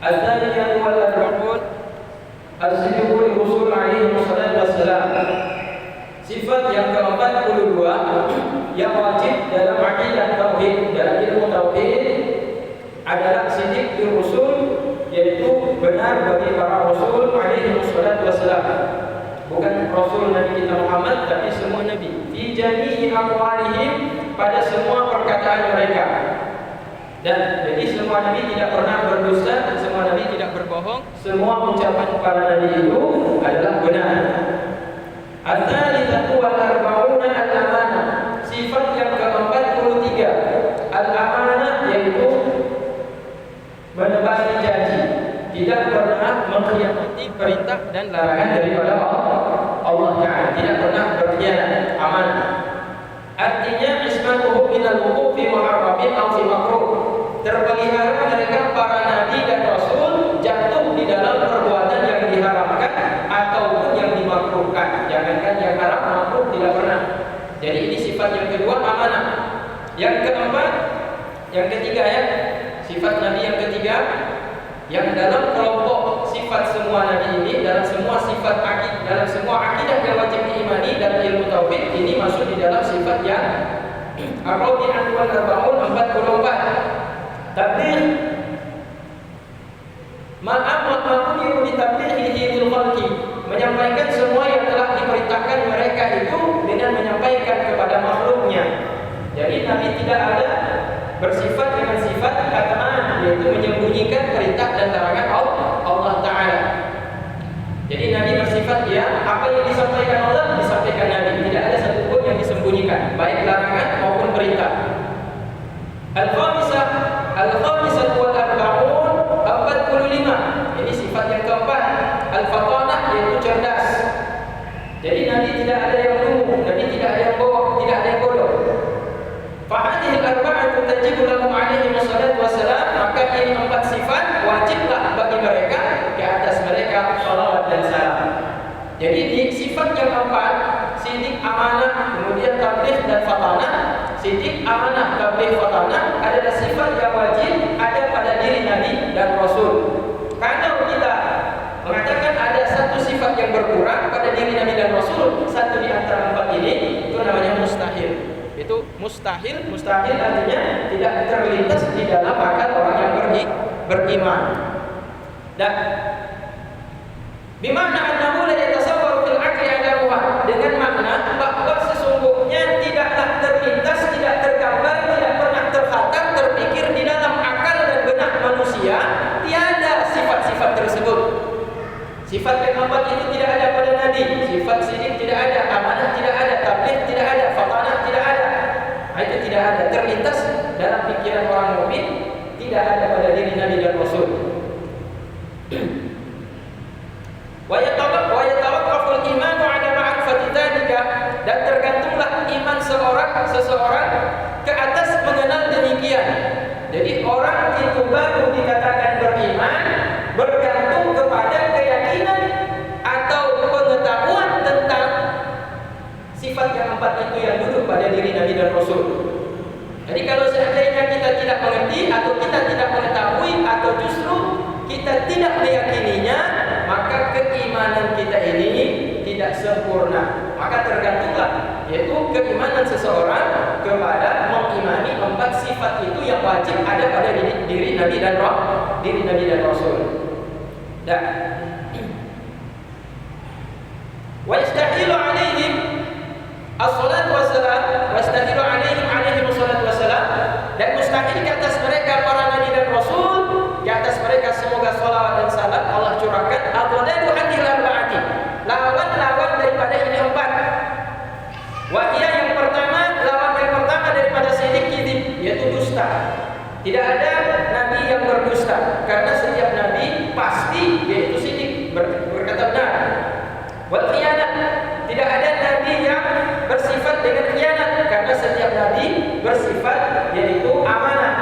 الثانية والأربعون الصدق للرسول عليه الصلاة والسلام. Sifat yang ke-42 yang wajib dalam akidah tauhid, dalam ilmu tauhid adalah siddiq di Rasul, yaitu benar bagi para Rasul alaihi wassalatu wassalam. Bukan Rasul Nabi kita Muhammad, tapi semua Nabi. Fi jami'i aqwalihim, pada semua perkataan mereka. Dan jadi semua Nabi tidak pernah berdusta, semua Nabi tidak berbohong, semua ucapan para Nabi itu adalah benar. Al-thalithatu wal-arba'una al-amanah. Sifat yang ke-43 al-amanah, yaitu menepati janji, tidak pernah mengkhianati perintah dan larangan daripada Allah Ta'ala, tidak pernah berkhianat, amanah. Artinya ismatuhu minal wuqufi muharramin aw fi makruh, terpelihara mereka para nabi dan rasul jatuh di dalam perbuatan yang diharamkan ataupun yang dimakruhkan. Jangankan yang haram, makruh tidak pernah. Jadi ini sifat yang kedua, amanah. Yang keempat, yang ketiga ya, sifat nabi yang ketiga yang dalam kelompok sifat semua nabi ini, dalam semua sifat akidah, dalam semua akidah yang wajib diimani dalam ilmu tauhid ini masuk di dalam sifat yang ar-rabi'ah wal arba'un 44. Tabligh ma'amul ditablighihi lil khalqi, menyampaikan semua yang telah diperintahkan mereka itu dengan menyampaikan kepada makhluknya. Jadi Nabi tidak ada bersifat dengan sifat kataan, yaitu menyembunyikan perintah dan larangan Allah Ta'ala. Jadi Nabi bersifat apa yang disampaikan Allah disampaikan Nabi, tidak ada satupun yang disembunyikan, baik larangan maupun perintah. Al-khamisah wal arba'un 45. Ini sifat yang keempat, al-fatanah, yaitu cerdas. Jadi Nabi tidak ada yang lumpuh, Nabi tidak ada yang bohong, tidak ada yang bodoh. Fahadihil arba'atu tajibu lahum alaihi wassalatu wassalam, maka ini 4 sifat wajiblah bagi mereka, ke atas mereka salawat dan salam. Jadi di sifat yang keempat, siddiq, amanah, kemudian tabligh dan fatanah. Siddiq, amanah, tabligh, fatanah adalah sifat yang wajib ada pada diri Nabi dan Rasul. Kalau kita mengatakan ada satu sifat yang berkurang pada diri Nabi dan Rasul, satu di antara 4 ini, itu namanya mustahil. Itu mustahil artinya tidak terlintas di dalam akal orang yang beriman. Dan bimana annahu la yatasawwaru fil aqli adamuha, dengan makna bahwa sesungguhnya tidaklah terlintas, tidak tergambar, tidak pernah terkhatam, terpikir di dalam akal dan benak manusia tiada sifat-sifat tersebut. Sifat yang keempat itu tidak ada pada Nabi, sifat siddiq tidak ada, amanah tidak ada, tabligh tidak ada, fatanah tidak ada. Itu tidak ada, terlintas dalam pikiran orang mukmin, tidak ada pada diri Nabi dan Rasul. Wa yatawaqqaful imanu 'ala ma'rifati dzalika, dan tergantunglah iman seseorang ke atas mengenal demikian. Jadi orang itu baru dikatakan beriman bergantung kepada keyakinan atau pengetahuan tentang sifat yang 4 itu yang duduk pada diri Nabi dan Rasul. Jadi kalau seandainya kita tidak mengerti atau kita tidak mengetahui atau justru kita tidak meyakininya, maka keimanan kita ini tidak sempurna. Maka tergantunglah, yaitu keimanan seseorang kepada mengimani 4 sifat itu yang wajib ada pada diri Nabi dan Rasul. Dan wa yastahilu alaihim as-salatu wassalam, wastahilu alaihim as-salatu wassalam, dan mustahil ke atas mereka para nabi dan rasul, ke atas mereka semoga salawat dan salam Allah curahkan, adlalu hadil arba'ati, lawan daripada ini 4. Wahia yang pertama, lawan yang pertama daripada siddiq, kizib, yaitu dusta. Tidak ada nabi yang berdusta, karena setiap nabi pasti yaitu siddiq, berkata benar. Wal khiyanat, tidak ada nabi yang bersifat dengan khianat, karena setiap nabi bersifat yaitu amanah.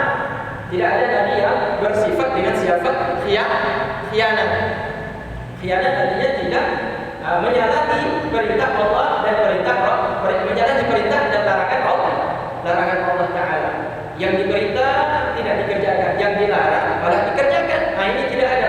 Tidak ada nabi yang bersifat dengan sifat khianat. Khianat artinya tidak menyalahi perintah Allah dan menyalahi perintah dan larangan Allah Ta'ala. Yang diperintah tidak dikerjakan, yang dilarang malah dikerjakan. Nah ini tidak ada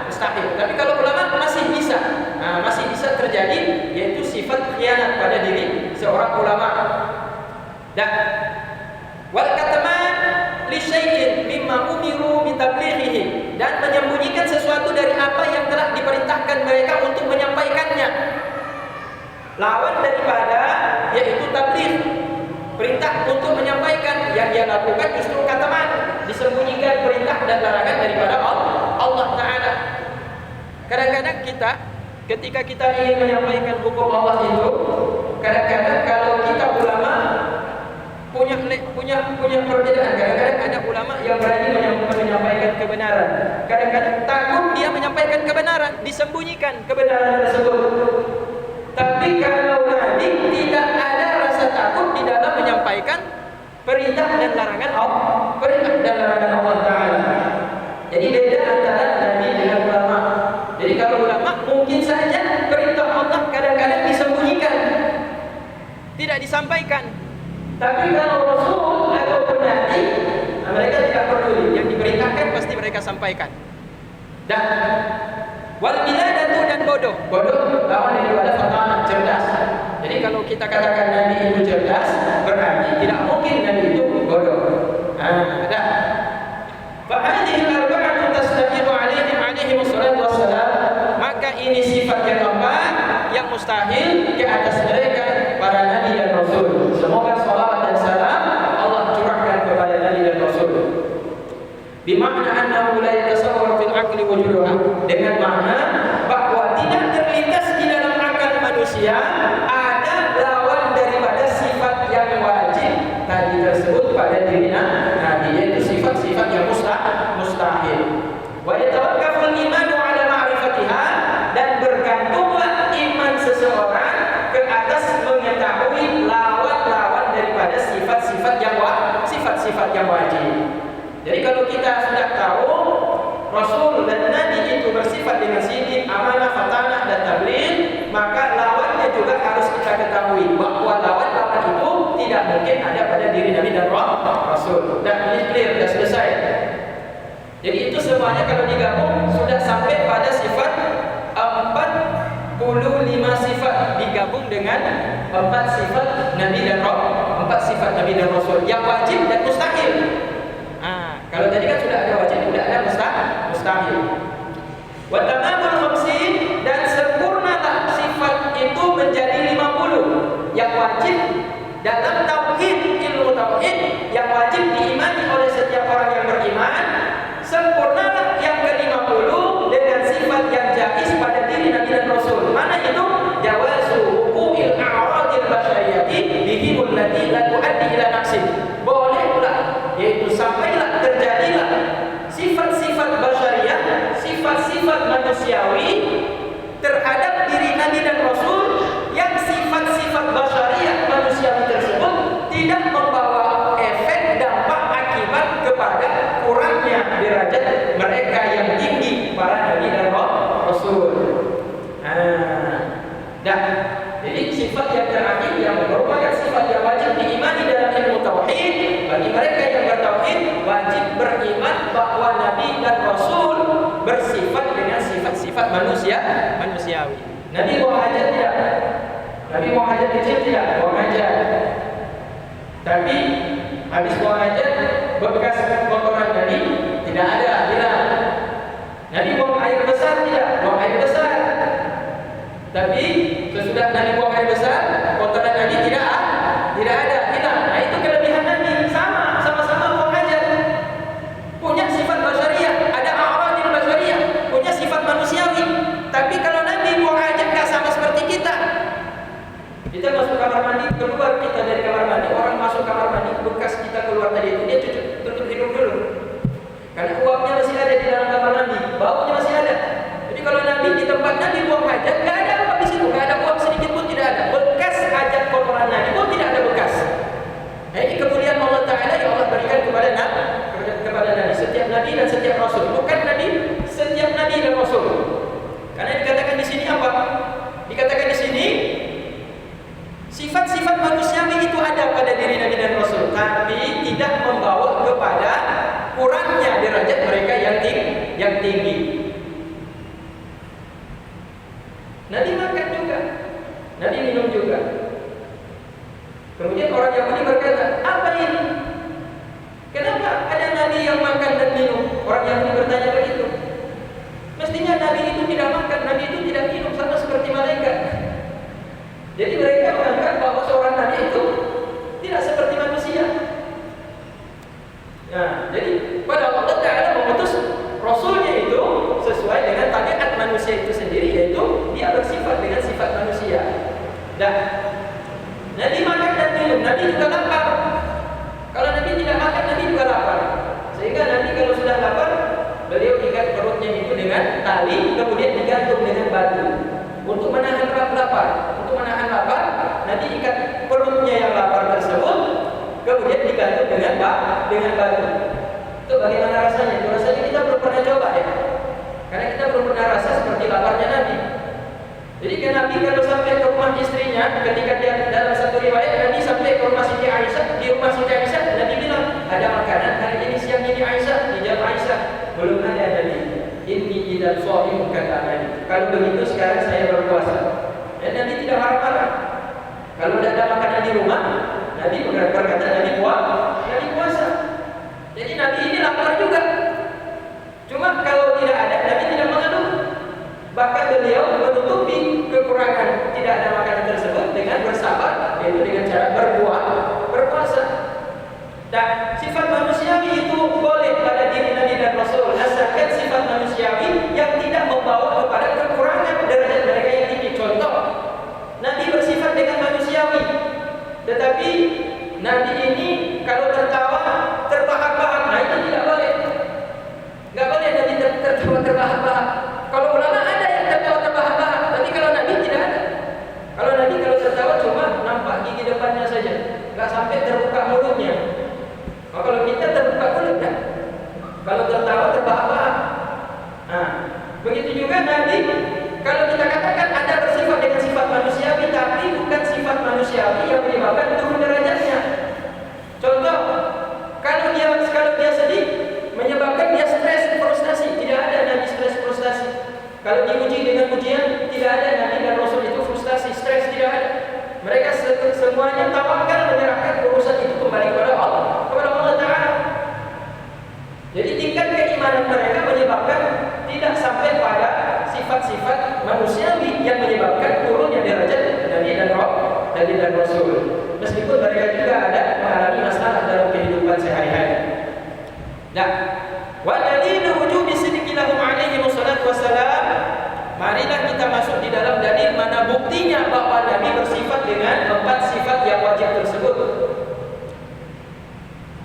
mustahil. Tapi kalau ulama masih bisa, masih bisa terjadi, yaitu sifat khianat pada diri seorang ulama. Dan wal katman li syai'in mimma umiru bi tablighihi, dan menyembunyikan sesuatu dari apa yang telah diperintahkan mereka untuk menyampaikannya. Lawan daripada yaitu tabligh, perintah untuk menyampaikan, yang dia lakukan justru katman, disembunyikan perintah dan larangan daripada Allah Ta'ala. Kadang-kadang kita ketika kita ingin menyampaikan hukum Allah itu, kadang-kadang kalau kita ulama punya perbedaan. Kadang-kadang ada ulama yang berani menyampaikan kebenaran, kadang-kadang takut dia menyampaikan kebenaran, disembunyikan kebenaran tersebut. Tapi kalau Nabi tidak ada rasa takut di dalam menyampaikan perintah dan larangan Allah Ta'ala. Jadi beda antara Nabi dengan ulama. Jadi kalau ulama mungkin saja perintah Allah kadang-kadang disembunyikan, tidak disampaikan. Tapi kalau Rasul atau Nabi, mereka tidak peduli. Yang diperintahkan pasti mereka sampaikan. Dan wal biladatu, dan bodoh lawan daripada fatanah, cerdas. Jadi kalau kita katakan Nabi itu cerdas, berarti tidak mungkin Nabi itu bodoh. Ada. Fa hadhihi al-arba'atu tastahilu alaihi wassalatu wassalam. Maka ini sifat yang keempat yang mustahil ke atas mereka para nabi dan rasul. Semoga salawat dan salam Allah curahkan kepada nabi dan rasul. Bimakna annahu la yatasawwar fil aqli wujuduha, dengan makna bahwa tidak terlintas di dalam akal manusia ada lawan daripada sifat yang wajib tadi tersebut pada diri nabi, yaitu sifat-sifat yang mustahil. Wa yatawaqqaful imanu ala ma'rifatiha, dan bergantunglah iman seseorang ke atas mengetahui lawan-lawan daripada sifat-sifat yang wajib. Jadi kalau kita sudah tahu Rasul dan Nabi itu bersifat dengan sidik, amanah, fatanah, dan tabligh, maka lawannya juga harus kita ketahui bahwa lawan-lawan itu tidak mungkin ada pada diri Nabi dan Rasul. Dan ini clear, sudah selesai. Jadi itu semuanya kalau digabung sudah sampai pada sifat 45 sifat, digabung dengan 4 sifat Nabi dan Rasul yang wajib dan mustahil. Kalau tadi kan sudah ada wajib, sudah ada mustahil. Wa tamamul khamsin, dan sempurnalah sifat itu menjadi 50 yang wajib dalam tauhid, ilmu tauhid yang wajib diimani oleh setiap orang yang beriman. Sempurnalah yang ke-50 dengan sifat yang jaiz pada diri Nabi dan Rasul. Mana itu? Jawazu wuqu'il a'radil basyariyati bihimul ladzi la tuaddi ila naqsin. Bolehlah, yaitu sampailah terjadilah sifat-sifat basyariyah, sifat-sifat manusiawi terhadap diri Nabi dan Rasul, yang sifat-sifat basyariyah manusiawi tersebut tidak membawa efek dampak akibat kepada kurangnya derajat mereka yang tinggi, para Nabi dan Rasul. Dan jadi sifat yang terakhir yang merupakan sifat yang wajib diimani dalam ilmu tauhid, bagi mereka yang bertauhid wajib beriman bahwa Nabi dan Rasul bersifat dengan sifat-sifat manusiawi. Nabi buang hajat tidak? Nabi buang hajat kecil tidak? Buang hajat. Tapi habis buang hajat, bekas kotoran Nabi tidak ada, hilang. Nabi buang air besar tidak? Buang air besar. Tapi sesudah Nabi buang air besar, kotoran Nabi tidak ada, hilang. Nah itu kelebihan Nabi, sama-sama buang hajat. Punya sifat basyariyah, ada a'radil basyariyah, punya sifat manusiawi. Tapi kalau Nabi buang hajat nggak sama seperti kita. Kita masuk kamar mandi, keluar kita dari kamar mandi, orang masuk kamar mandi, bekas kita keluar tadi itu dia tutup hidung dulu. Karena uapnya masih ada di dalam kamar mandi, baunya masih ada. Jadi kalau Nabi di tempat Nabi buang hajat, nggak ada apa di situ, nggak ada uap sedikit pun tidak ada. Bekas hajat kotoran Nabi pun tidak ada bekas. Nabi makan juga, Nabi minum juga. Kemudian orang Yahudi berkata, apa ini? Kenapa ada Nabi yang makan dan minum? Orang Yahudi bertanya begitu. Mestinya Nabi itu tidak makan, Nabi itu tidak minum, sama seperti malaikat. Jadi mereka menganggap bahwa seorang Nabi itu tidak seperti manusia. Nah, jadi pada Allah Ta'ala mengutus Rasulnya itu sesuai dengan tabiat manusia itu sendiri, yaitu dia bersifat dengan sifat manusia. Dan Nabi makan dan minum, Nabi juga lapar. Kalau Nabi tidak makan, Nabi juga lapar. Sehingga Nabi kalau sudah lapar, beliau ikat perutnya itu dengan tali, kemudian digantung dengan batu untuk menahan lapar. Untuk menahan lapar, Nabi ikat perutnya yang lapar tersebut, kemudian digantung dengan batu. Itu bagaimana rasanya? Itu rasanya kita belum pernah coba ya. Karena kita belum pernah rasa seperti laparnya Nabi. Jadi kan Nabi kalau sampai ke rumah istrinya, ketika dia dalam satu riwayat Nabi sampai ke rumah Siti Aisyah, di rumah Siti Aisyah Nabi bilang, ada makanan hari ini siang ini Aisyah, dijawab Aisyah, belum ada Nabi. Inni idzal shaimu kata. Kalau begitu sekarang saya berpuasa. Dan Nabi tidak marah-marah. Kalau tidak ada makanan di rumah, Nabi berkata Nabi puasa. Jadi Nabi ini lapar juga. Cuma kalau tidak ada, Nabi tidak mengeluh. Bahkan beliau menutupi kekurangan tidak ada makanan tersebut dengan bersabar, yaitu dengan cara berpuasa. Dan sifat manusiawi itu boleh pada diri Nabi dan Rasul, asalkan sifat manusiawi yang tidak membawa kepada kekurangan derajat mereka yang tinggi. Contoh, Nabi bersifat dengan manusiawi, tetapi Nabi ini kalau tertawa terbahak-bahak, nah itu tidak boleh. Nggak boleh Nabi tertawa terbahak-bahak. Kalau ulama ada yang tertawa terbahak-bahak, tapi kalau Nabi tidak ada. Kalau Nabi kalau tertawa cuma nampak gigi depannya saja, nggak sampai terbuka mulutnya. Oh, kalau kita terbuka mulut kan? Kalau tertawa terbahak-bahak. Nah, begitu juga Nabi. Kalau kita katakan ada bersifat dengan sifat manusiawi, tapi bukan sifat manusiawi yang menyebabkan turun derajatnya. Contoh, kalau dia sedih, menyebabkan dia stres, frustasi. Tidak ada Nabi stres, frustasi. Kalau diuji dengan ujian, tidak ada Nabi dan Rasul itu frustasi, stres, tidak ada. Mereka semuanya tawakal, menyerahkan urusan itu kembali kepada Allah Ta'ala. Jadi tingkat keimanan mereka menyebabkan tidak sampai pada sifat-sifat manusiawi yang menyebabkan turunnya derajat Nabi dan Rasul. Meskipun mereka juga ada mengalami masalah dalam kehidupan sehari-hari. Nah, wa dalilu wujubi sidqi lahum alaihi wassalatu wassalam. Marilah kita masuk di dalam dalil mana buktinya bahwa Nabi bersifat dengan 4 sifat yang wajib tersebut.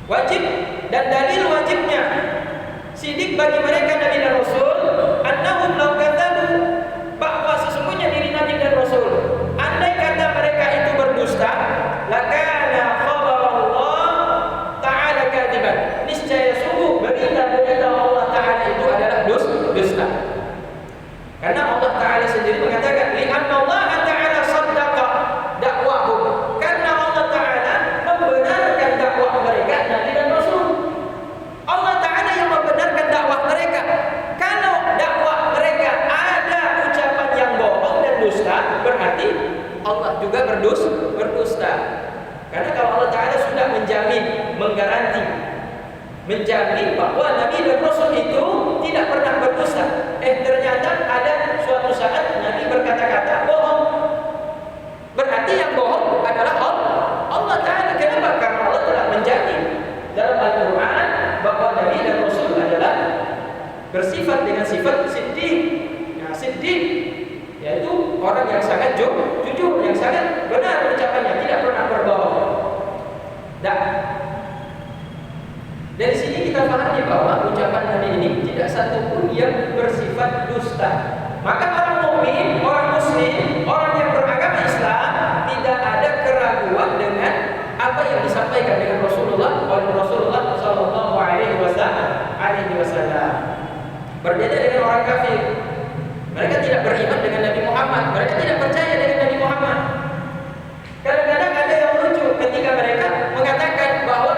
Wajib dan dalil wajibnya sidik bagi mereka Nabi dan Rasul, annahum law kadzabu, bahwa sesungguhnya diri Nabi dan Rasul, andai kata mereka itu berdusta, lakana khabar Allah Ta'ala kadziban, niscaya sungguh berita-berita Allah Ta'ala itu adalah dusta. Karena Allah Ta'ala sendiri mengatakan, li'anna Allah Ta'ala saddaqa dakwahum, karena Allah Ta'ala membenarkan dakwah mereka Nabi dan Rasul. Allah Ta'ala yang membenarkan dakwah mereka. Kalau dakwah mereka ada ucapan yang bohong dan dusta, berarti Allah juga berdusta. Karena kalau Allah Ta'ala sudah menjamin, menggaranti, menjamin bahwa Nabi dan Rasul itu tidak pernah berdusta, ternyata ada suatu saat Nabi berkata-kata bohong, berarti yang bohong adalah Allah Ta'ala. Kenapa? Karena Allah telah menjamin dalam Al-Quran bahwa Nabi dan Rasul adalah bersifat dengan sifat siddiq. Nah, siddiq yaitu orang yang sangat jujur, yang sangat benar ucapannya, tidak pernah berbohong. Nah, dari sini kita pahami bahwa ucapan Nabi ini tidak satu pun yang bersifat dusta. Maka orang mukmin, orang muslim, orang yang beragama Islam tidak ada keraguan dengan apa yang disampaikan dengan Rasulullah Sallallahu Alaihi Wasallam. Berbeda dengan orang kafir, mereka tidak beriman dengan Nabi Muhammad, mereka tidak percaya dengan Nabi Muhammad. Kadang-kadang ada yang lucu ketika mereka mengatakan bahwa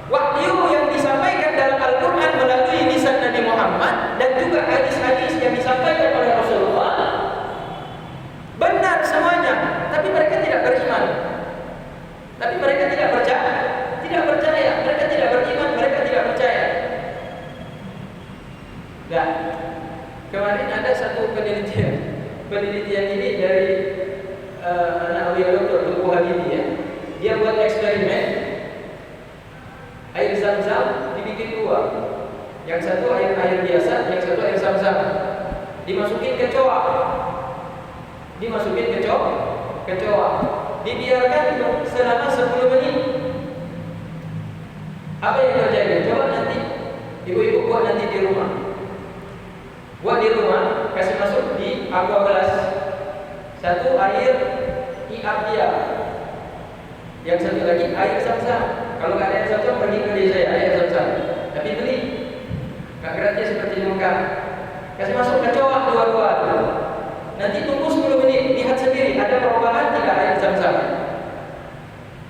wahyu yang disampaikan dalam Al-Quran melalui lisan Nabi Muhammad dan juga hadis-hadis yang disampaikan oleh Rasulullah Kemarin ada satu penelitian ini dari anak Dr. Tubuh Habibie ya. Dia buat eksperimen air zam-zam dibikin dua. Yang satu air biasa, yang satu air zam-zam. Dimasukin ke coa. Dibiarkan selama 10 menit. Apa yang terjadi? Coba nanti ibu-ibu buat nanti di rumah. Kasih masuk di aqua gelas. Satu air Iapia, yang satu lagi air zam-zam. Kalau nggak ada air zam-zam, pergi ke desa ya, air zam-zam. Tapi beli, nggak gratis seperti di Mekah. Kasih masuk ke coa dua-dua. Nanti tunggu 10 menit, lihat sendiri ada perubahan tidak air zam-zam.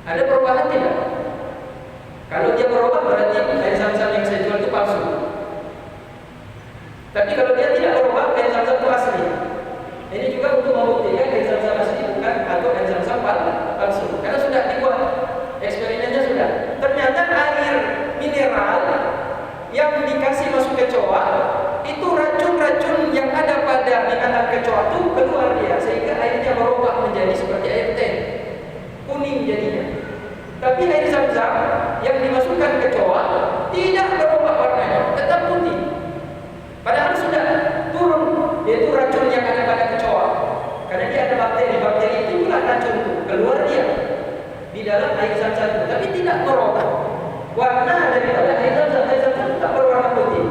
Ada perubahan tidak? Kalau dia berubah berarti air zam-zam yang saya jual itu palsu. Tapi kalau dia tidak berubah, air zam-zam itu asli. Ini juga untuk membuktikan air zam-zam asli bukan atau air zam-zam palsu. Karena sudah dibuat eksperimennya sudah. Ternyata air mineral yang dikasih masuk ke coa itu racun-racun yang ada pada binatang kecoa itu keluar dia sehingga airnya berubah menjadi seperti air teh, kuning jadinya. Tapi air zam-zam yang dimasukkan ke coa tidak berubah warnanya, tetap putih. Padahal sudah turun, yaitu racun yang ada pada kecoa. Karena dia ada bakteri itu pula racun itu keluar dia di dalam air zam-zam itu, tapi tidak berubah warna daripada air zam-zam. Air zam-zam tak berwarna putih.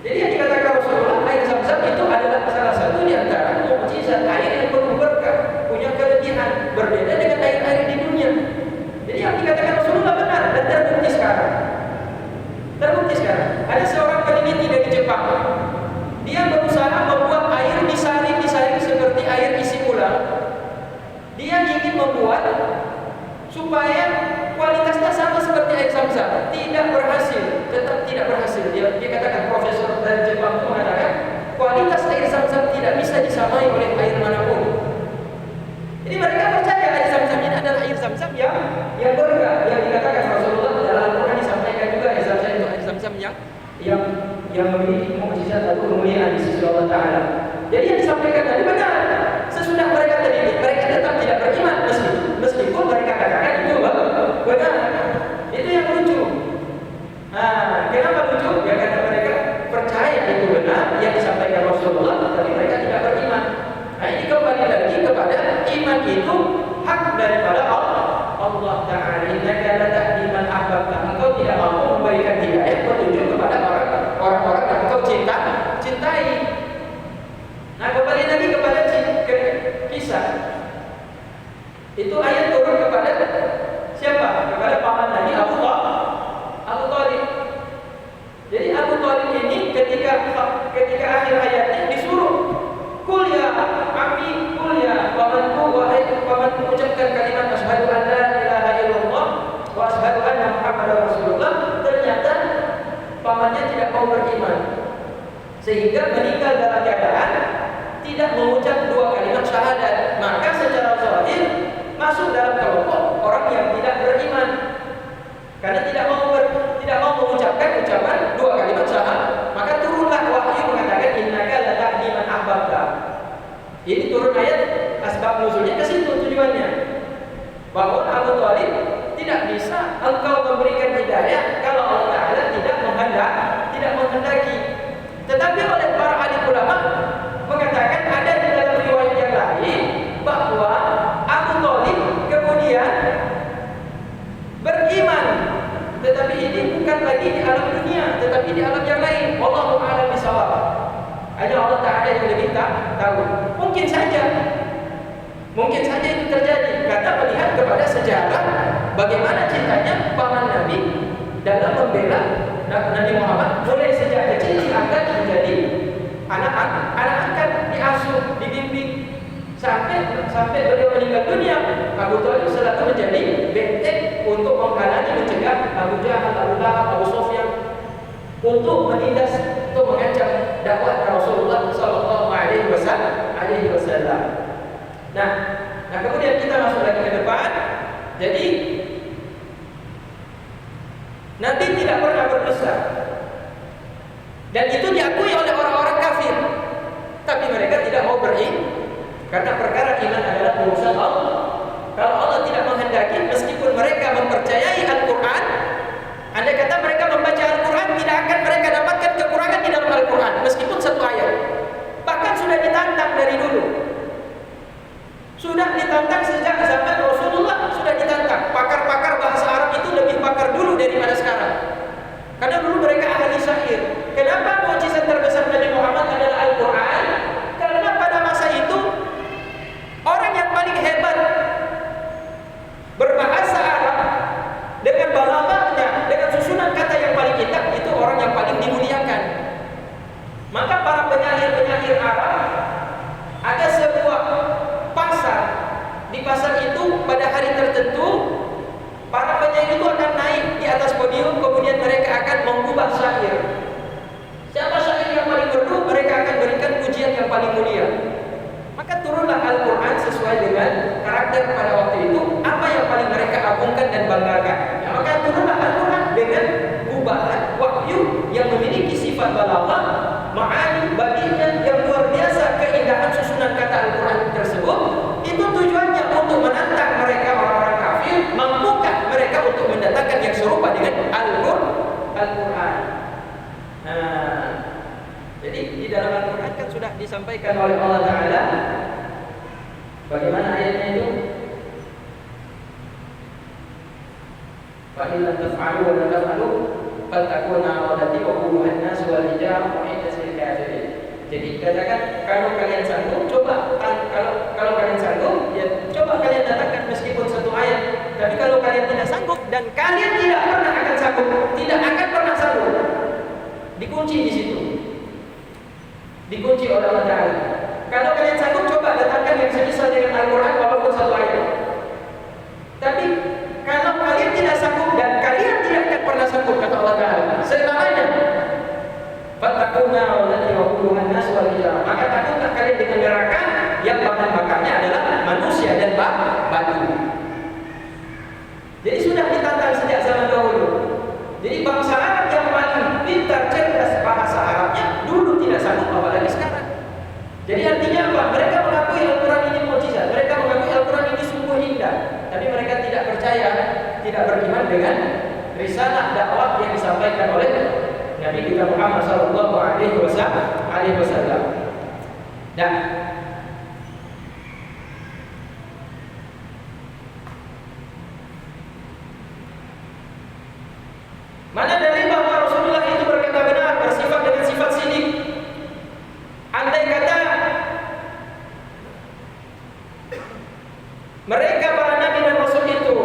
Jadi yang dikatakan Rasulullah, air zam-zam itu adalah salah satu di antara mukjizat air yang penuh berkah, punya kelebihan berbeda dengan air-air di dunia. Jadi yang dikatakan Rasulullah benar dan terbukti sekarang. Ada seorang peneliti dari Jepang. Dia berusaha membuat air disaring seperti air isi ulang. Dia ingin membuat supaya kualitasnya sama seperti air zam-zam. Tetap tidak berhasil. Dia katakan, profesor dari Jepang itu mengatakan kualitas air zam-zam tidak bisa disamai oleh air manapun. Jadi mereka percaya air zam-zam ini adalah air zam-zam yang berkah, yang dikatakan Rasulullah dalam Al-Quran disampaikan juga air zam-zam itu air zam-zam yang memiliki mukjizat atau kemuliaan di sisi Allah Taala. Jadi yang disampaikan tadi benar. Sesudah mereka teliti, mereka tetap tidak beriman meskipun mereka katakan itu benar. Itu yang lucu. Kenapa lucu? Ya karena mereka percaya itu benar yang disampaikan Rasulullah, tapi mereka tidak beriman. Ini kembali lagi kepada iman itu hak daripada Allah Ta'ala. Innaka la tahdi man ahbabta. Engkau tidak mampu memberikan hidayah petunjuk kepada orang-orang yang engkau cintai. Nah, kembali lagi kepada kisah. Itu ayat turun kepada siapa? Kepada paman Nabi Abu Thalib. Jadi Abu Thalib ini ketika akhir ayatnya disuruh, "Qul ya ammi, qul ya pamanku, wahai pamanku, ucapkan kalimat asyhadu an la ilaha illallah wa asyhadu anna Muhammadar Rasulullah." Ternyata pamannya tidak mau beriman, sehingga meninggal dalam keadaan tidak mengucap dua kalimat syahadat. Maka secara zahir masuk dalam kelompok orang yang tidak beriman, karena tidak mau mengucapkan ucapan dua kalimat syahadat. Maka turunlah wahyu mengatakan innaka la tahdi man ahbabta. Ini turun ayat asbab nuzulnya ke situ tujuannya, bahwa Abu Thalib tidak bisa engkau memberikan hidayah kalau Allah Ta'ala tidak menghendaki. Tetapi oleh para alim ulama mengatakan ada di dalam riwayat yang lain bahwa Abu Thalib kemudian beriman, tetapi ini bukan lagi di alam dunia, tetapi di alam yang lain. Wallahu a'lam bishawab. Hanya Allah Ta'ala yang lebih tahu. Mungkin saja itu terjadi karena melihat kepada sejarah bagaimana cintanya paman Nabi dalam membela Nabi Muhammad, mulai sejak kecil diangkat menjadi anak angkat, diasuh, dibimbing sampai beliau meninggal dunia. Abu Thalib selalu menjadi benteng untuk menghalangi, mencegah Abu Jahal, Abu Lahab, Abu Sufyan untuk menindas, untuk mengancam dakwah Rasulullah Sallallahu Alaihi Wasallam. Nah, kemudian kita masuk lagi ke depan. Jadi Nabi tidak pernah berdusta, dan itu diakui oleh orang-orang kafir. Maka para penyair-penyair Arab ada sebuah pasar. Di pasar itu pada hari tertentu para penyair itu akan naik di atas podium, kemudian mereka akan mengubah syair. Siapa syair yang paling merdu, mereka akan berikan pujian yang paling mulia. Maka turunlah Al-Quran sesuai dengan karakter pada waktu itu, apa yang paling mereka agungkan dan banggakan. Ya, maka turunlah Al-Quran dengan gubahan wahyu yang memiliki sifat balaghah, ma'ani, badi'ah yang luar biasa, keindahan susunan kata Al-Quran tersebut. Itu tujuannya untuk menantang mereka orang-orang kafir. Mampukah mereka untuk mendatangkan yang serupa dengan Al-Quran? Jadi di dalam Al-Quran kan sudah disampaikan oleh Allah Ta'ala. Bagaimana ayatnya itu? Fa in lam taf'alu wa lam taf'alu fattaquna wadati wa quluhan nas wal hijarah mu'iddat lil kafirin. Jadi katakan kalau kalian sanggup, coba kalau kalian sanggup, ya coba kalian datangkan meskipun satu ayat. Tapi kalau kalian tidak sanggup dan kalian tidak pernah akan sanggup, tidak akan pernah sanggup. Dikunci di situ. Dikunci oleh Allah Ta'ala. Kalau kalian sanggup, coba datangkan yang semisal dengan Al-Quran walaupun satu ayat. Tapi kalau kalian tidak sanggup dan kalian tidak akan pernah sanggup, kata Allah Ta'ala, selamanya, fattaquna wallati waquluhan nas wal hijarah. Maka takutlah kalian dengan neraka yang bahan bakarnya adalah manusia dan batu. Jadi sudah ditantang sejak zaman dahulu. Jadi bangsa Arab yang paling pintar, cerdas bahasa Arabnya dulu tidak sanggup, apalagi sekarang. Jadi artinya apa? Mereka mengakui Al-Quran ini mukjizat. Mereka mengakui Al-Quran ini sungguh indah. Tapi mereka tidak percaya, tidak beriman dengan risalah dakwah yang disampaikan oleh Nabi kita Muhammad sallallahu alaihi wasallam. Dan mana dalil bahwa Rasulullah itu berkata benar, bersifat dengan sifat sidik? Andai kata mereka para nabi dan rasul itu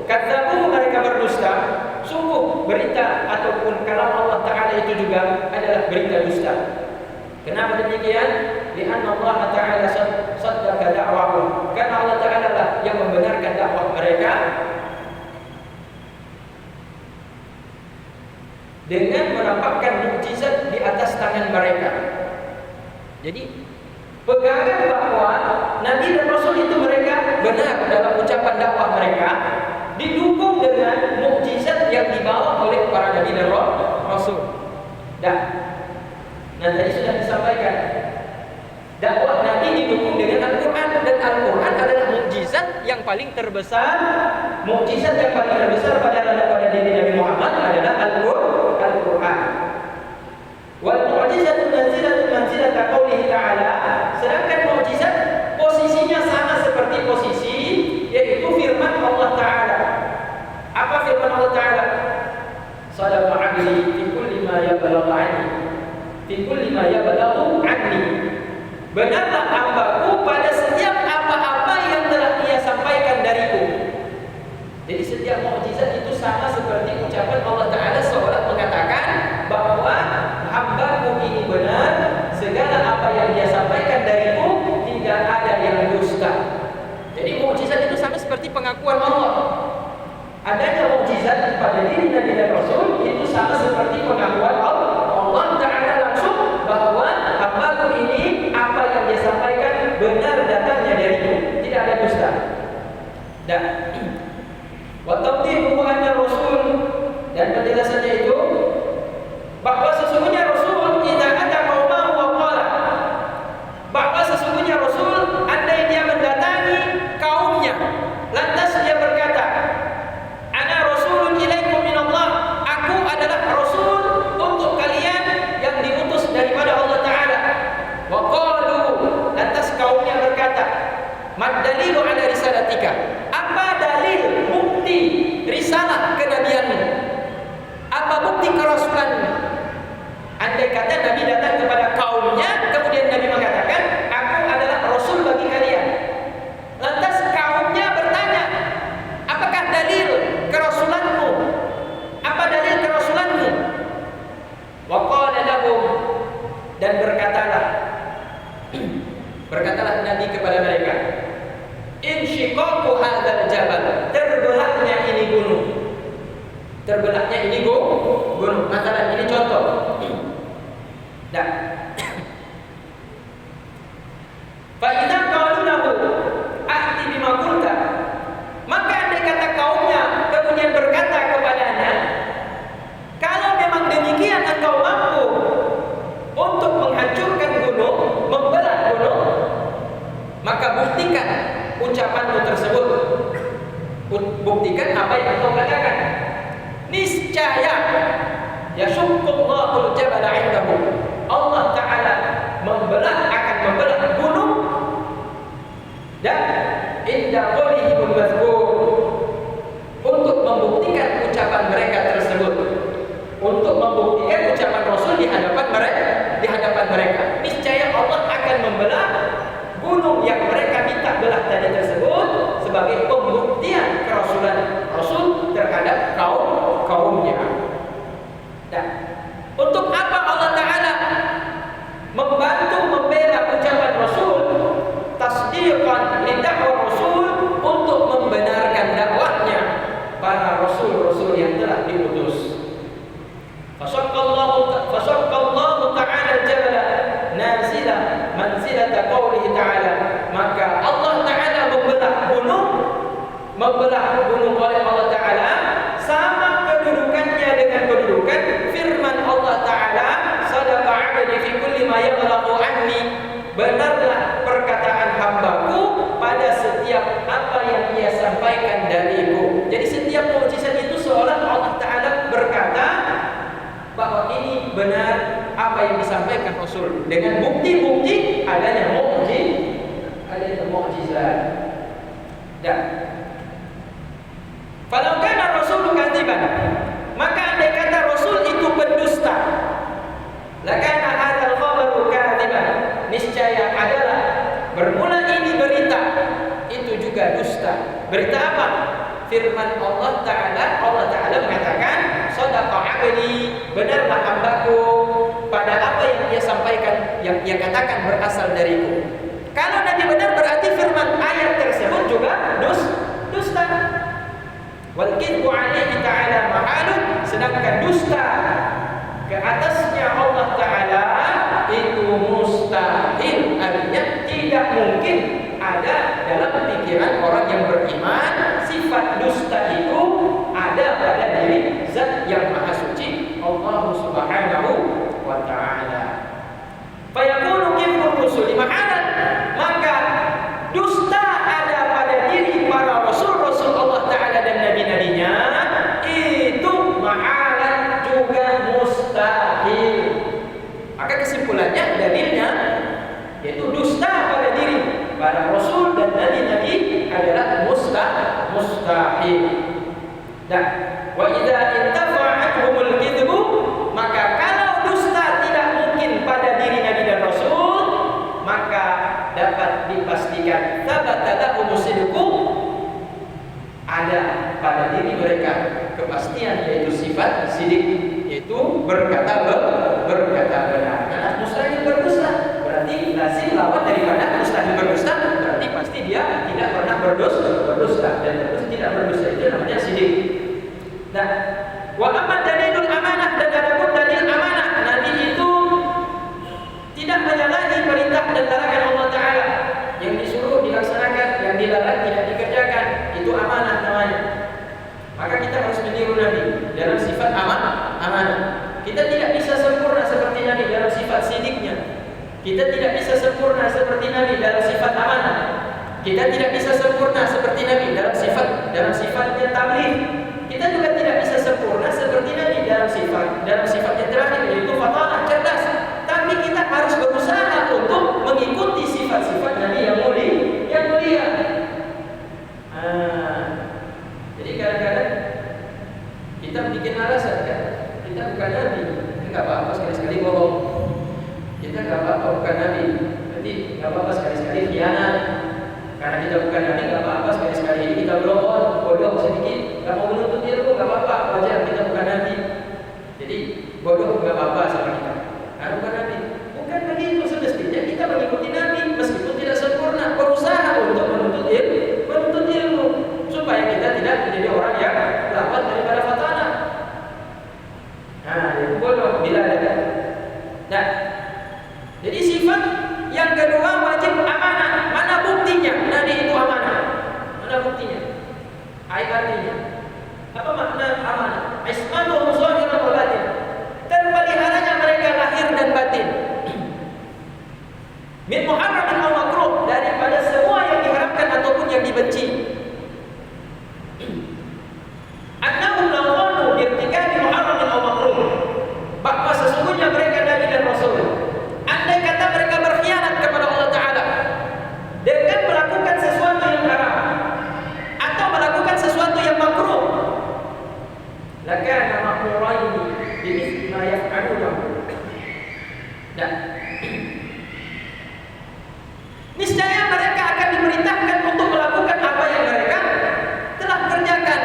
kadzabu, mereka berdusta, sungguh berita ataupun kalam Allah Ta'ala itu juga adalah berita dusta. Kenapa demikian? Lianna Allah Ta'ala saddaqa da'wahum. Karena Allah Ta'ala lah yang membenarkan dakwah mereka dengan menampakkan mukjizat di atas tangan mereka. Jadi pegangan bahwa Nabi dan Rasul itu mereka benar dalam ucapan dakwah mereka didukung dengan mukjizat yang dibawa oleh para Nabi dan Rasul. Nah tadi sudah disampaikan, dakwah Nabi didukung dengan Al-Quran, dan Al-Quran adalah mukjizat yang paling terbesar. Mukjizat yang paling terbesar pada diri Nabi Muhammad adalah Al-Quran. Wal mu'jizatu manzilata qaulihi ta'ala. Sedangkan mukjizat posisinya sama seperti posisi yaitu firman Allah Ta'ala. Apa firman Allah Ta'ala? Sadaqa 'abdi fi kulli ma yablaghu 'anni. Fi kulli ma yablaghu 'anni. Benarlah hambaku pada setiap apa-apa yang telah Ia sampaikan dariku. Jadi setiap mukjizat itu sama seperti ucapan Allah Ta'ala, seolah mengatakan bahwa hambaku ini benar, segala apa yang Dia sampaikan dariku tidak ada yang dusta. Jadi mukjizat itu sama seperti pengakuan Allah. Adanya mukjizat pada diri Nabi dan Rasul itu sama seperti pengakuan Allah Ta'ala langsung bahwa hambaku ini apa yang Dia sampaikan benar datangnya dariku, tidak ada dusta. Dan wa tawdihu anna Rasul, dan penjelasannya itu bahwa sesungguhnya Rasul idza ata qaumahu wa qala, bahwa sesungguhnya Rasul andai dia mendatangi kaumnya lantas dia berkata, ana rasulun ilaikum minallah, aku adalah rasul untuk kalian yang diutus daripada Allah Ta'ala. Wa qalu, lantas kaumnya berkata, mad dalilu ala risalatika, apa berkatalah Nabi kepada mereka, insyiqaqu hadzal jabal, terbelahnya ini gunung. Terbelahnya ini gunung. Masalah ini contoh. Nah, fa idza qalu lahu a'ti bima qulta, maka andai kata kaumnya kemudian berkata kepadanya, kalau memang demikian engkau mampu untuk menghancurkan gunung, membelah gunung, maka buktikan ucapanmu tersebut. Buktikan apa yang engkau katakan. Niscaya yashuqqullahu al-jabala 'indahu, Allah Ta'ala akan membelah gunung. Dan inda qawlihimul mazkur, untuk membuktikan ucapan mereka tersebut, untuk membuktikan ucapan Rasul di hadapan mereka. Niscaya Allah akan membelah gunung yang mereka minta belah tadi tersebut sebagai pembuktian kerasulan Rasul terhadap kaumnya. Dan untuk apa Allah Ta'ala membantu membela ucapan Rasul? Tasdiqan li da'wa Rasul, untuk membenarkan dakwahnya para rasul-rasul yang telah diutus. Fasaqqallahu ta'ala jabala nazila manzilata qawlihi ta'ala, maka Allah Ta'ala membelah gunung oleh Allah Ta'ala sama kedudukannya dengan kedudukan firman Allah Ta'ala, sadaqa 'abdi fi kulli ma yaghlaqu anni, benarlah perkataan hambaku pada setiap apa yang ia sampaikan dariku. Jadi setiap mukjizat itu seolah Allah Ta'ala berkata bahwa ini benar apa yang disampaikan Rasul, dengan bukti-bukti adanya mukjizat. Dan falau kana Rasul kadziban, maka andai kata Rasul itu pendusta, lakana hadzal khabaru kadziban, niscaya adalah bermula ini berita itu juga dusta. Berita apa? Firman Allah Ta'ala mengatakan, shadaqa 'abdi, benarlah hambaku pada apa yang ia sampaikan, yang ia katakan berasal dariku. Kalau Nabi benar, berarti firman ayat tersebut juga dusta. Wal kidbu 'alaihi ta'ala mahalun, sedangkan dusta ke atasnya Allah Ta'ala itu mustahil, artinya tidak mungkin ada dalam pikiran orang yang beriman sifat dusta itu ada pada diri Zat yang Maha Suci Allah Subhanahu wa Ta'ala. Fayakunu kibru rusuli mahalan, maka dusta ada pada diri para rasul-rasul Allah Ta'ala dan nabi-nabinya itu mahalan juga mustahil. Maka kesimpulannya, dalilnya yaitu dusta pada diri para rasul dan nabi-nabi adalah mustahil. Dan wa idza intafa'atuhumul kidbu, maka kalau dusta tidak mungkin pada diri nabi dan rasul, maka dapat dipastikan tsabata lahum sidqu, ada pada diri mereka kepastian, yaitu sifat sidik, yaitu berkata benar. Karena mustahil berdusta, berarti lazim lawan daripada mustahil berdusta, berarti pasti dia tidak pernah berdusta, dan tidak berdusta itu namanya sidik. Nah, wa amma dalilul amanah, dan adapun dalil amanah, Nabi itu tidak menyalahi perintah dan larangan Allah Ta'ala. Yang disuruh dilaksanakan, yang dilarang tidak dikerjakan, itu amanah namanya. Maka kita harus meniru Nabi dalam sifat amanah. Kita tidak bisa sempurna seperti Nabi dalam sifat sidiknya. Kita tidak bisa sempurna seperti Nabi dalam sifat amanah. Kita tidak bisa sempurna seperti Nabi dalam sifatnya tabligh. Kita juga tidak bisa sempurna seperti Nabi dalam sifatnya terakhir, yaitu fatanah, cerdas. Tapi kita harus berusaha untuk mengikuti sifat-sifat Nabi yang mulia. Jadi kadang-kadang kita bikin alasan kan, kita bukan Nabi, nggak apa-apa sekali-sekali bohong. Kita nggak apa-apa bukan Nabi, berarti nggak apa-apa sekali-sekali khianat. Karena kita bukan Nabi, nggak apa-apa sekali-sekali ini kita bodoh sedikit, nggak mau menuntut ilmu, nggak apa-apa, wajar, kita bukan Nabi. Jadi bodoh nggak apa-apa sama kita, karena bukan Nabi. Bukan begitu. min muharramin aw makruh, daripada semua yang diharamkan ataupun yang dibenci. Annahum law qalu bi irtikabi muharramin aw makruh, bahwa sesungguhnya mereka Nabi dan Rasul, andai kata mereka berkhianat kepada Allah Ta'ala dengan melakukan sesuatu yang haram atau melakukan sesuatu yang makruh, lakana ma'muraini bimithli ma yaf'alunahu. Dan niscaya mereka akan diperintahkan untuk melakukan apa yang mereka telah kerjakan.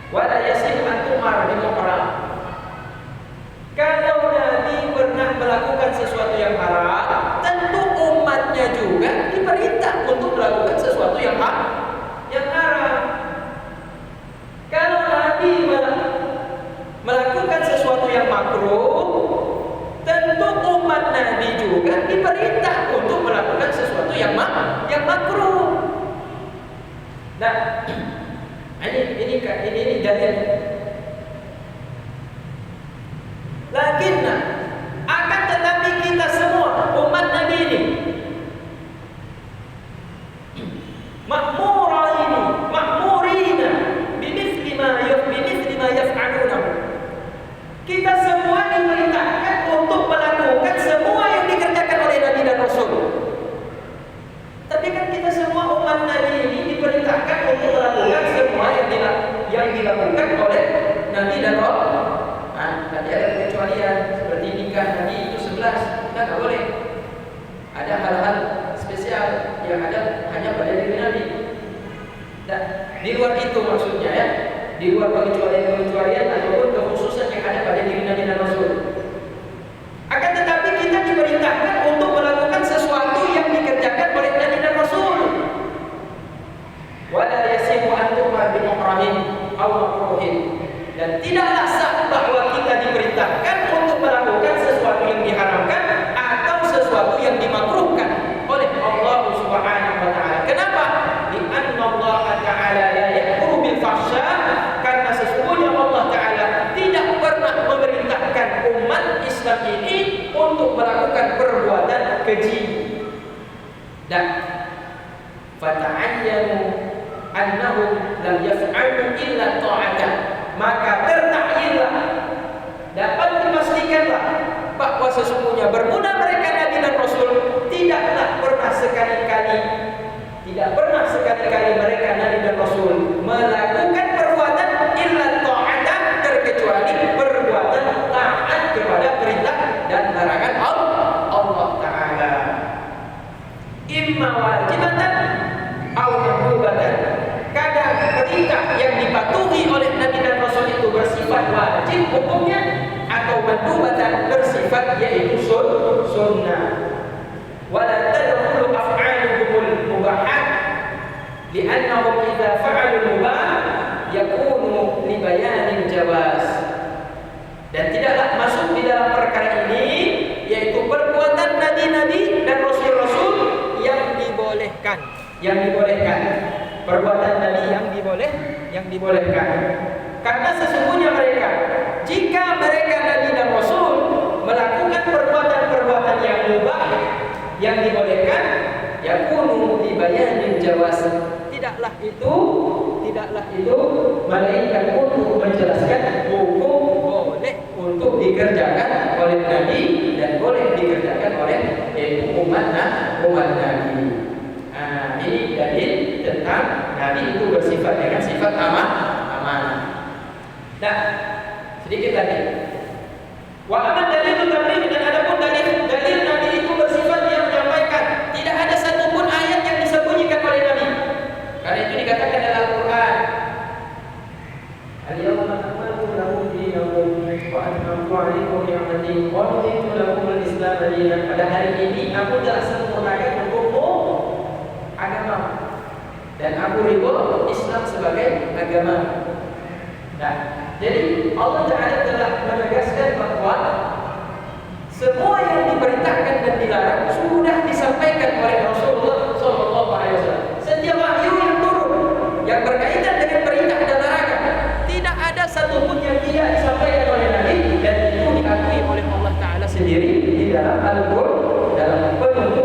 Wala yasihu an tumar bil muharram. Kalau Nabi pernah melakukan sesuatu yang haram, tentu umatnya juga diperintah untuk melakukan sesuatu yang haram. Kalau Nabi melakukan sesuatu yang makruh, tentu umat Nabi juga diperintah untuk melakukan sesuatu yang makruh. Nah, ini dalil. Lakinna, akan tetapi kita semua umat Nabi ini ma'murina bimithli ma yaf'aluna. Kita semua diperintahkan untuk melakukan semua yang dikerjakan oleh Nabi dan Rasul. Tapi kan kita semua umat Nabi ini diperintahkan untuk melakukan semua yang dilakukan oleh Nabi dan Rasul. Nanti ada pengecualian seperti nikah Nabi itu 11, kita nggak boleh. Ada hal-hal spesial yang ada hanya pada diri Nabi. Nah, di luar itu maksudnya ya, di luar pengecualian ataupun kekhususan yang ada pada diri Nabi dan Rasul. Akan tetapi kita diperintahkan untuk melakukan sesuatu yang dikerjakan oleh Nabi dan Rasul. Wala yasihu an tumar bi muhramin aw makruhin. Dan tidaklah sah bahwa kita diperintahkan untuk melakukan sesuatu yang diharamkan atau sesuatu yang dimakruhkan oleh Allah Subhanahu wa taala. Kenapa? Li'anna Allah Ta'ala la ya'muru bil fahsya, karena sesungguhnya Allah Ta'ala tidak pernah memerintahkan umat Islam ini untuk melakukan perbuatan keji. Dan fata'ayyanu annahum lam yaf'alu illa ta'atan, maka tertakyinlah, dapat dipastikanlah bahwa sesungguhnya bermula mereka Nabi dan Rasul tidak pernah sekali-kali mereka Nabi dan Rasul melakukan perbuatan illa ta'atan, terkecuali perbuatan taat kepada perintah dan larangan Allah Ta'ala. Imma wajibatan aw mandubatan. Kadang perintah yang dipatuhi oleh Nabi dan Rasul itu bersifat wajib hukumnya, atau mandubatan bersifat yaitu sunnah. Wala tadkhulu af'aluhumul mubahat li'annahum idza fa'alul mubah yakunu li bayanil jawaz. Dan tidaklah masuk di dalam perkara ini, yaitu perbuatan nabi-nabi dan rasul-rasul yang dibolehkan. Perbuatan Nabi yang dibolehkan. Karena sesungguhnya mereka, jika mereka Nabi dan Rasul melakukan perbuatan-perbuatan yang mubah, yang dibolehkan, yakunu dibayanin jawaz. Tidaklah itu melainkan untuk menjelaskan hukum boleh untuk dikerjakan oleh Nabi dan boleh dikerjakan oleh umat Nabi. Ini dalil tentang Nabi itu bersifat dengan sifat amanah. Nah, sedikit lagi. Wa amma dalil tabligh, dan adapun dalil Nabi itu bersifat yang menyampaikan, tidak ada satupun ayat yang disembunyikan oleh Nabi. Karena itu dikatakan dalam Al-Qur'an, al-yawma akmaltu lakum dinakum wa atmamtu 'alaikum ni'mati wa raditu lakum al-Islam dinan. Pada hari ini aku telah sempurnakan untukmu agama, dan aku ridho Islam sebagai agama. Nah, jadi Allah Ta'ala telah menegaskan bahwa semua yang diperintahkan dan dilarang sudah disampaikan oleh Rasulullah SAW. Setiap wahyu yang turun yang berkaitan dengan perintah dan larangan, tidak ada satupun yang tidak disampaikan oleh Nabi, dan itu diakui oleh Allah Ta'ala sendiri di dalam Al-Qur'an, dalam penuntunan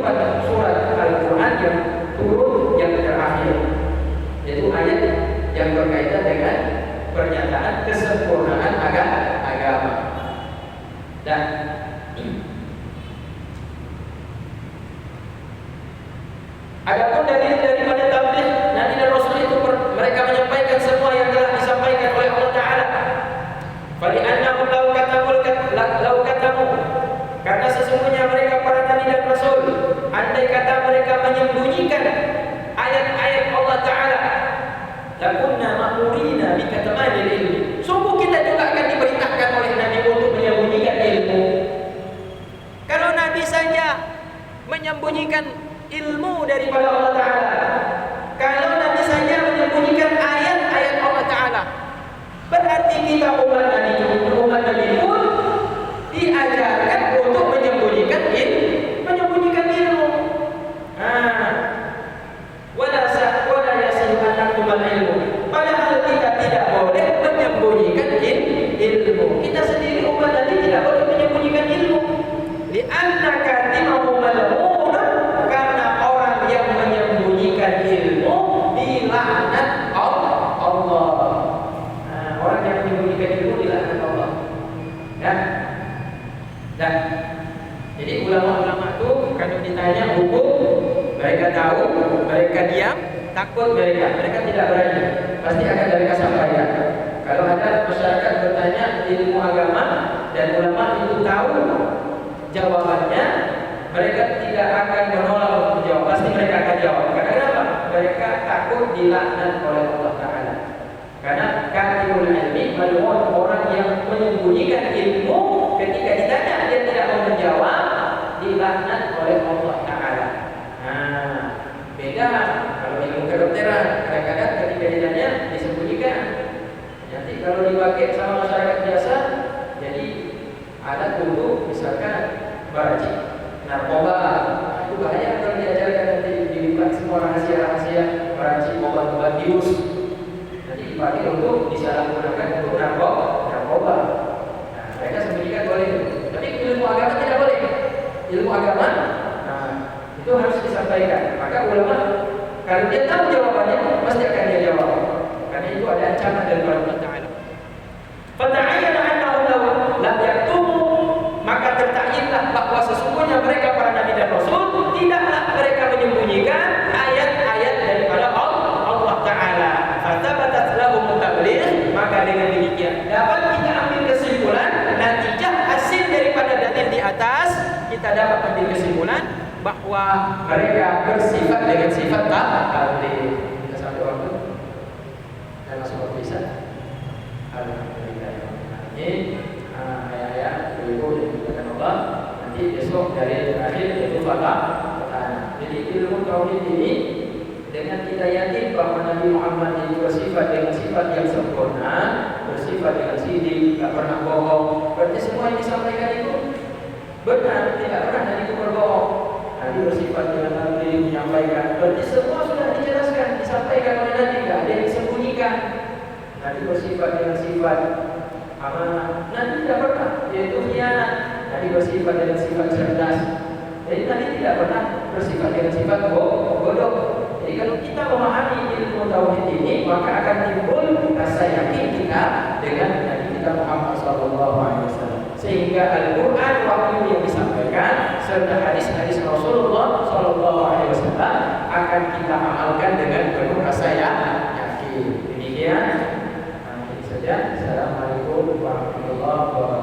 Adapun daripada tabligh Nabi dan Rasul itu mereka menyampaikan semua yang telah disampaikan oleh Allah Taala. Fali'annahum law katamu, karena sesungguhnya mereka para Nabi dan Rasul, andai kata mereka menyembunyikan ayat-ayat Allah Taala, lakunna ma'murina bikatmanil ilmi. Sungguh kita juga akan diperintahkan oleh Nabi untuk menyembunyikan ilmu. Kalau Nabi saja menyembunyikan ilmu daripada Allah Ta'ala, kalau Nabi saja menyembunyikan ayat-ayat Allah Ta'ala, berarti kita umat Nabi pun diajarkan untuk menyembunyikan ilmu. Wala yasihu an naktumal ilmu. Padahal kita tidak boleh menyembunyikan ilmu. Kita sendiri umat Nabi tidak boleh menyembunyikan ilmu. Li'anna katimahu mal'un, karena orang yang menyembunyikan ilmu dilaknat Allah. Orang yang menyembunyikan ilmu dilaknat Allah. Ya. Dan jadi ulama-ulama itu kalau ditanya hukum, mereka tahu, mereka diam, takut mereka tidak berani. Pasti akan mereka sampaikan. Kalau ada masyarakat bertanya ilmu agama dan ulama itu tahu jawabannya, mereka tidak akan menolak untuk menjawab. Pasti mereka akan jawab. Kenapa? Mereka takut dilaknat oleh Allah Taala. Karena katibul ilmi, orang yang menyembunyikan ilmu, ketika ditanya dia tidak mau menjawab, dilaknat oleh Allah Taala. Beda kalau ilmu kedokteran, kadang-kadang ketika ditanya disembunyikan. Nanti kalau dipakai sama masyarakat biasa, jadi ada untuk misalkan baraji, narkoba, itu bahaya kalau diajarkan nanti dibuka semua rahasia-rahasia baraji, obat-obat bius, nanti dipakai untuk disalahgunakan untuk narkoba. Mereka sembunyikan boleh, tapi ilmu agama tidak boleh. Ilmu agama, itu harus disampaikan. Maka ulama kalau dia tahu jawabannya, pasti akan dia jawab. Karena itu ada ancaman dari Allah Taala. Fata'ayyana annahu lam yaktumu, maka tertakyinlah bahwa sesungguhnya mereka para nabi dan rasul tidaklah mereka menyembunyikan ayat-ayat daripada Allah Taala. Fathabatat lahum tabligh, maka dengan demikian dapat kita ambil kesimpulan, natijah hasil daripada dalil di atas, kita dapat ambil kesimpulan bahwa mereka bersifat dengan sifat tabligh. Kita sampai waktu dan masuk waktu Isya. Alhamdulillah. Ini ayat-ayat berikut yang diberikan Allah. Nanti besok dari terakhir yaitu pertanyaan. Jadi ilmu tauhid ini dengan kita yakin bahwa Nabi Muhammad itu bersifat dengan sifat yang sempurna, bersifat dengan sidik, tidak pernah bohong. Berarti semua yang disampaikan itu benar, tidak pernah Nabi itu berbohong. Nabi bersifat dengan tabligh, menyampaikan. Berarti semua sudah dijelaskan, disampaikan oleh Nabi, tidak ada yang disembunyikan. Nabi bersifat dengan sifat amanah, Nabi tidak pernah yaitu khianat. Nabi bersifat dengan sifat cerdas. Jadi Nabi tidak pernah bersifat dengan sifat bodoh. Jadi kalau kita memahami ilmu tauhid ini, maka akan timbul rasa yakin kita dengan Nabi kita Muhammad SAW. Sehingga Al-Quran wahyu yang disampaikan serta hadis-hadis Rasulullah SAW akan kita amalkan dengan penuh rasa yakin. Demikian. Ini saja. Assalamualaikum warahmatullahi wabarakatuh.